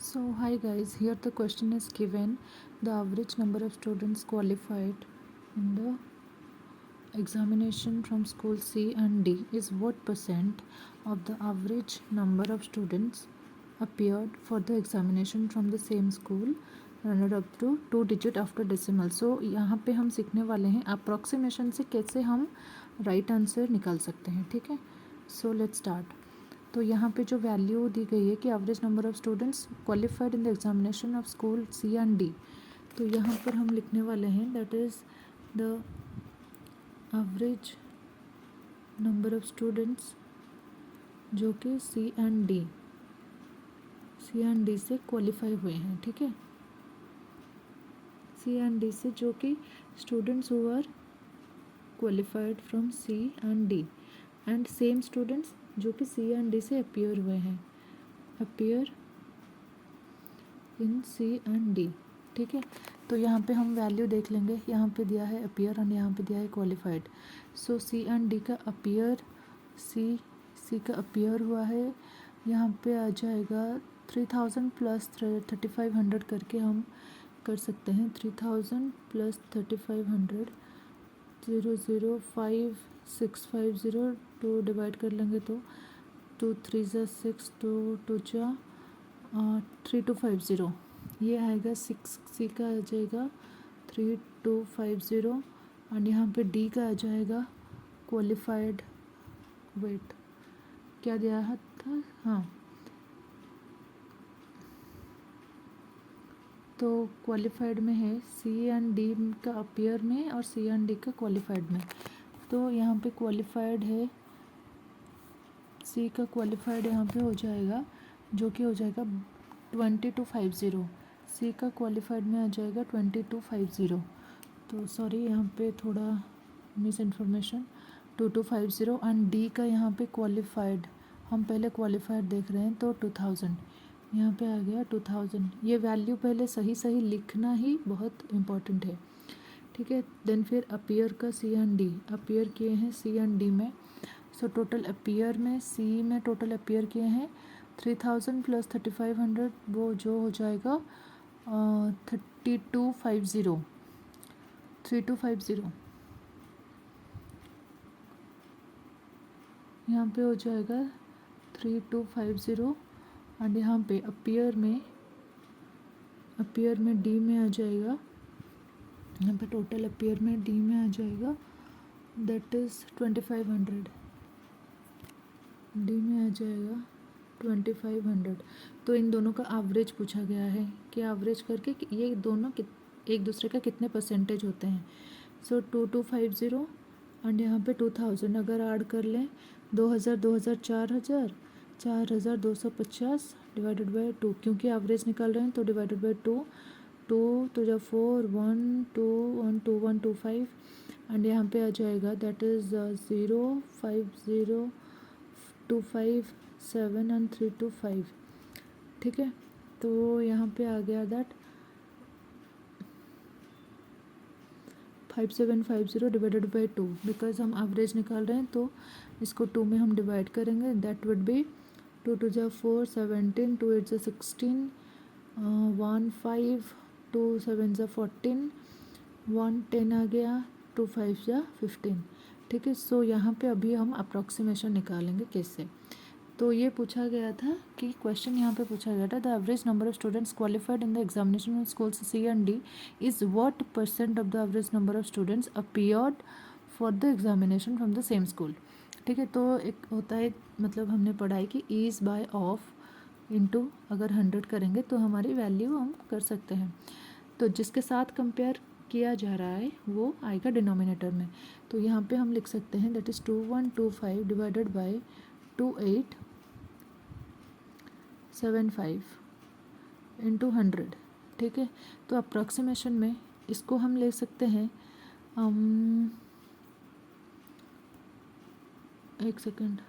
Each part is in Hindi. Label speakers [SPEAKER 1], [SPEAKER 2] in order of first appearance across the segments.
[SPEAKER 1] So hi guys, here the question is given: the average number of students qualified in the examination from school C and D is what percent of the average number of students appeared for the examination from the same school runner up to 2 digit after decimal. So यहाँ पे हम सीखने वाले हैं अप्रॉक्सीमेशन से कैसे हम राइट आंसर निकाल सकते हैं. ठीक है, सो लेट्स स्टार्ट. तो यहाँ पे जो वैल्यू दी गई है कि average number of students qualified in the examination of school C and D, तो यहाँ पर हम लिखने वाले हैं that is the average number of students जो कि सी एंड डी से क्वालिफाई हुए हैं. ठीक है, सी एंड डी से जो कि students who are qualified from C and D and same students जो कि सी एंड डी से अपीयर हुए हैं, appear in C and D. ठीक है, तो यहाँ पे हम वैल्यू देख लेंगे. यहाँ पे दिया है अपीयर और यहाँ पे दिया है qualified. So C and D का अपीयर, सी का अपीयर हुआ है, यहाँ पे आ जाएगा 3000 प्लस 3500 करके हम कर सकते हैं. 3000 प्लस 3500 005,650 टू डिवाइड कर लेंगे तो 2 3 ज़ा 6 2 जा 3250 ये आएगा. 6 सी का आ जाएगा 3250 एंड यहाँ पे डी का आ जाएगा क्वालिफाइड. वेट, क्या दिया था? हाँ, तो क्वालिफाइड में है सी एंड डी का अपीयर में और सी एंड डी का क्वालिफाइड में. तो यहाँ पे क्वालिफाइड है, सी का क्वालिफाइड यहाँ पे हो जाएगा जो कि हो जाएगा 2250. सी का क्वालिफाइड में आ जाएगा 2250. तो सॉरी, यहाँ पे थोड़ा मिस इन्फॉर्मेशन. 2250 एंड डी का यहाँ पे क्वालिफाइड, हम पहले क्वालिफाइड देख रहे हैं तो 2000 यहाँ पे आ गया 2000. ये वैल्यू पहले सही सही लिखना ही बहुत इम्पोर्टेंट है. ठीक है, देन फिर अपीयर का सी एंड डी, अपीयर किए हैं सी एंड डी में. सो टोटल अपीयर में सी में टोटल अपीयर किए हैं 3000 प्लस 3500, वो जो हो जाएगा 3250. यहाँ पे हो जाएगा 3250 एंड यहाँ पे अपीयर में डी में आ जाएगा, यहाँ पे टोटल अपीयर में डी में आ जाएगा दैट इज़ 2500. डी में आ जाएगा 2500. तो इन दोनों का एवरेज पूछा गया है कि एवरेज करके कि ये दोनों एक दूसरे का कितने परसेंटेज होते हैं. सो 2250 एंड यहाँ पे 2000 अगर ऐड कर लें 2000 2000 4000 4250 डिवाइडेड बाई 2, क्योंकि एवरेज निकाल रहे हैं तो डिवाइडेड बाई 2 तो जब 4 1 2 1 2 1 2 5 एंड यहाँ पे आ जाएगा दैट इज़ 0 5 0 2 5 7 एंड 3 2 5. ठीक है, तो यहाँ पे आ गया दैट 5750 डिवाइडेड बाई 2. बिकॉज हम एवरेज निकाल रहे हैं तो इसको 2 में हम डिवाइड करेंगे. दैट वुड बी 2 2 जा 4 17 2 8 जा 16 1 5 2 7 जा 14 1 10 आ गया 2 5 जा 15. ठीक है, सो यहाँ पे अभी हम अप्रॉक्सीमेशन निकालेंगे कैसे. तो ये पूछा गया था कि क्वेश्चन यहाँ पे पूछा गया था the average number of students qualified in the examination of schools C and D is what percent of the average number of students appeared for the examination from the same school. ठीक है, तो एक होता है, मतलब हमने पढ़ा है कि ईज बाय ऑफ इनटू अगर 100 करेंगे तो हमारी वैल्यू हम कर सकते हैं. तो जिसके साथ कंपेयर किया जा रहा है वो आएगा डिनोमिनेटर में. तो यहाँ पे हम लिख सकते हैं that is 2125 divided by 2875 into 100. ठीक है, तो अप्रॉक्सीमेशन में इसको हम ले सकते हैं एक सेकेंड.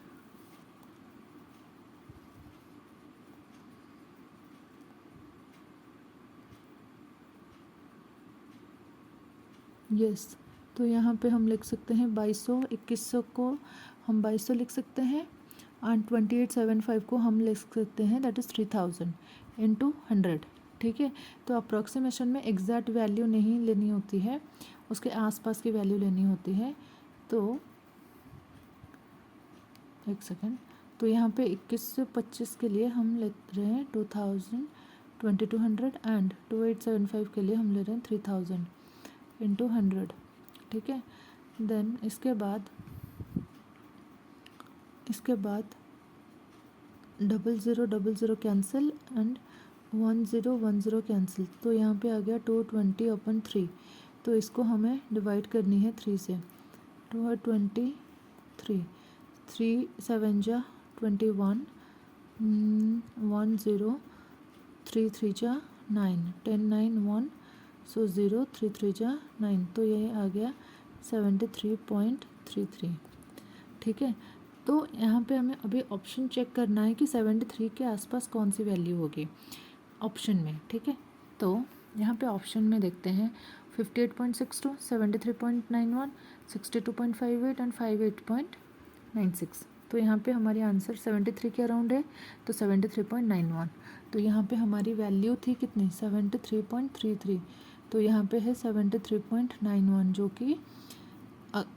[SPEAKER 1] यस, तो यहाँ पे हम लिख सकते हैं 2200, 2100 को हम 2200 लिख सकते हैं एंड 2875 को हम लिख सकते हैं दैट इज़ 3000. इंटू 100, ठीक है। तो अप्रॉक्सीमेशन में एग्जैक्ट वैल्यू नहीं लेनी होती है, उसके आसपास की वैल्यू लेनी होती है। तो एक सेकेंड, तो यहाँ पे 21 से 25 के लिए हम ले रहे हैं 2000, 2200 एंड 2875 के लिए हम ले रहे हैं 3000 इंटू 100, ठीक है। देन इसके बाद 0000 कैंसिल एंड 1010 कैंसिल, तो यहाँ पे आ गया 220/3। तो इसको हमें डिवाइड करनी है 3 से। 223, 3 7 जा 21, 1 0, 3 3 जा 9, 10 9 1, सो 0 3 3 जा 9, तो ये आ गया 73.33, ठीक है। तो यहाँ पे हमें अभी ऑप्शन चेक करना है कि 73 के आसपास कौन सी वैल्यू होगी ऑप्शन में, ठीक है। तो यहाँ पे ऑप्शन में देखते हैं 58.62, 73.91, 62.58 एंड 58.96। तो यहाँ पे हमारी आंसर 73 के अराउंड है, तो 73.91। तो यहाँ पे हमारी वैल्यू थी कितनी, 73.33, तो यहाँ पे है 73.91, जो कि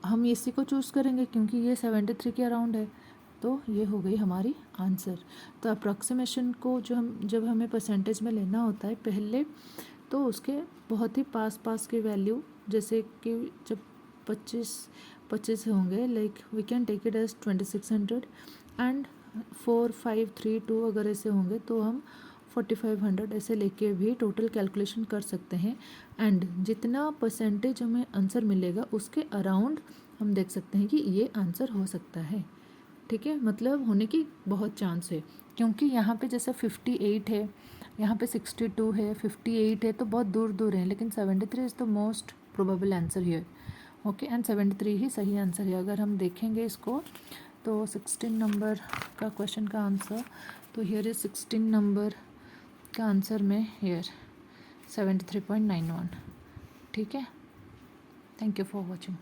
[SPEAKER 1] हम इसी को चूज़ करेंगे क्योंकि ये 73 के अराउंड है। तो ये हो गई हमारी आंसर। तो अप्रॉक्सीमेशन को जब हमें परसेंटेज में लेना होता है पहले, तो उसके बहुत ही पास की वैल्यू, जैसे कि जब 25 होंगे, like we can take it as 2600 and 4 5 3 2 अगर ऐसे होंगे तो हम 4500 ऐसे लेके भी टोटल कैलकुलेशन कर सकते हैं। एंड जितना परसेंटेज हमें आंसर मिलेगा उसके अराउंड हम देख सकते हैं कि ये आंसर हो सकता है, ठीक है। मतलब होने की बहुत चांस है, क्योंकि यहाँ पे जैसे 58 है, यहाँ पे 62 है, 58 है, तो बहुत दूर दूर है, लेकिन 73 is the most probable answer here, okay. And 73 ही सही आंसर है। अगर हम देखेंगे इसको तो 16 नंबर का क्वेश्चन का आंसर, तो हियर इज 16 नंबर का आंसर में हियर 73.91, ठीक है। Thank you for watching.